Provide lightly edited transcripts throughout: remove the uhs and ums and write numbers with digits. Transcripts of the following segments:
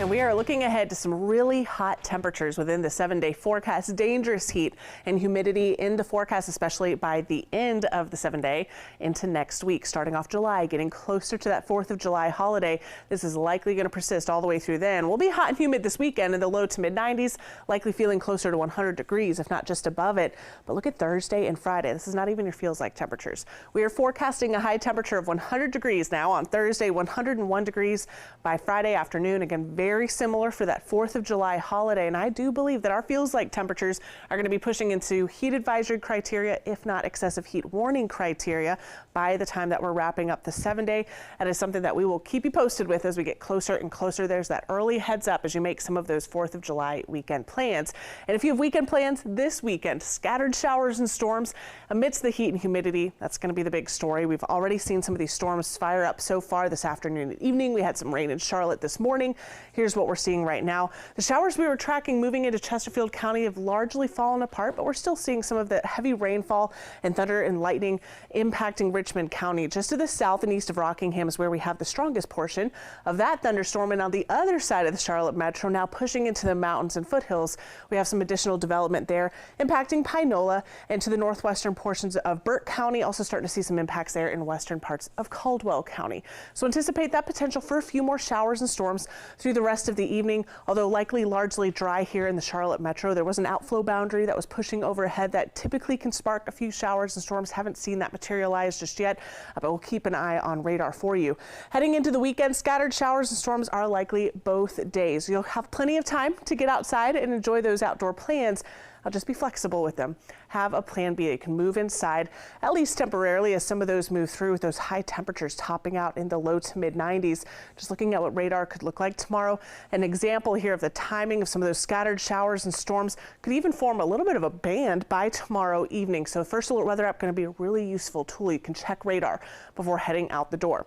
And we are looking ahead to some really hot temperatures within the 7-day forecast. Dangerous heat and humidity in the forecast, especially by the end of the 7-day into next week. Starting off July, getting closer to that 4th of July holiday. This is likely going to persist all the way through then. We'll be hot and humid this weekend in the low to mid 90s, likely feeling closer to 100 degrees, if not just above it. But look at Thursday and Friday. This is not even your feels like temperatures. We are forecasting a high temperature of 100 degrees now on Thursday, 101 degrees by Friday afternoon. Again, very similar for that 4th of July holiday. And I do believe that our feels like temperatures are going to be pushing into heat advisory criteria, if not excessive heat warning criteria, by the time that we're wrapping up the 7-day. That is something that we will keep you posted with as we get closer and closer. There's that early heads up as you make some of those 4th of July weekend plans. And if you have weekend plans this weekend, scattered showers and storms amidst the heat and humidity, that's going to be the big story. We've already seen some of these storms fire up so far this afternoon and evening. We had some rain in Charlotte this morning. Here's what we're seeing right now. The showers we were tracking moving into Chesterfield County have largely fallen apart, but we're still seeing some of the heavy rainfall and thunder and lightning impacting Richmond County. Just to the south and east of Rockingham is where we have the strongest portion of that thunderstorm. And on the other side of the Charlotte metro, now pushing into the mountains and foothills, we have some additional development there impacting Pinola and to the northwestern portions of Burke County. Also starting to see some impacts there in western parts of Caldwell County. So anticipate that potential for a few more showers and storms through the rest of the evening, although likely largely dry here in the Charlotte metro. There was an outflow boundary that was pushing overhead that typically can spark a few showers and storms. Haven't seen that materialize just yet, but we'll keep an eye on radar for you. Heading into the weekend, scattered showers and storms are likely both days. You'll have plenty of time to get outside and enjoy those outdoor plans. I'll just be flexible with them. Have a plan B. You can move inside, at least temporarily, as some of those move through with those high temperatures topping out in the low to mid 90s. Just looking at what radar could look like tomorrow. An example here of the timing of some of those scattered showers and storms could even form a little bit of a band by tomorrow evening. So First Alert Weather App going to be a really useful tool. You can check radar before heading out the door.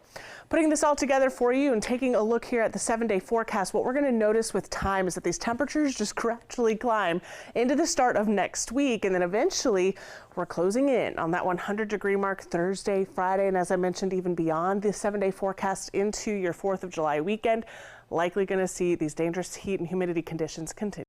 Putting this all together for you and taking a look here at the 7-day forecast, what we're going to notice with time is that these temperatures just gradually climb into the start of next week, and then eventually we're closing in on that 100-degree mark Thursday, Friday, and as I mentioned, even beyond the 7-day forecast into your 4th of July weekend. Likely going to see these dangerous heat and humidity conditions continue.